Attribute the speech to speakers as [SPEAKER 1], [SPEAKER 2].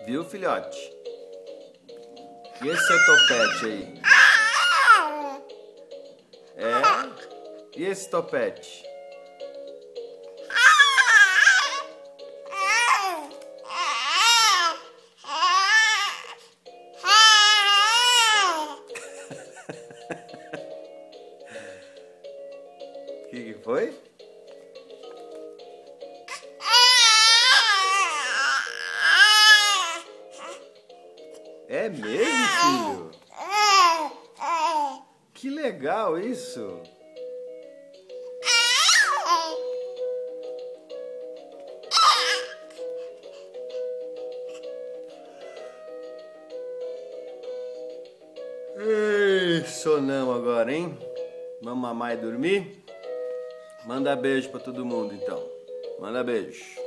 [SPEAKER 1] Viu, filhote? E esse seu topete aí? É? E esse topete? O que foi? É mesmo, filho? Que legal isso! Ei, sonamos agora, hein? Vamos mamar e dormir? Manda beijo pra todo mundo, então. Manda beijo.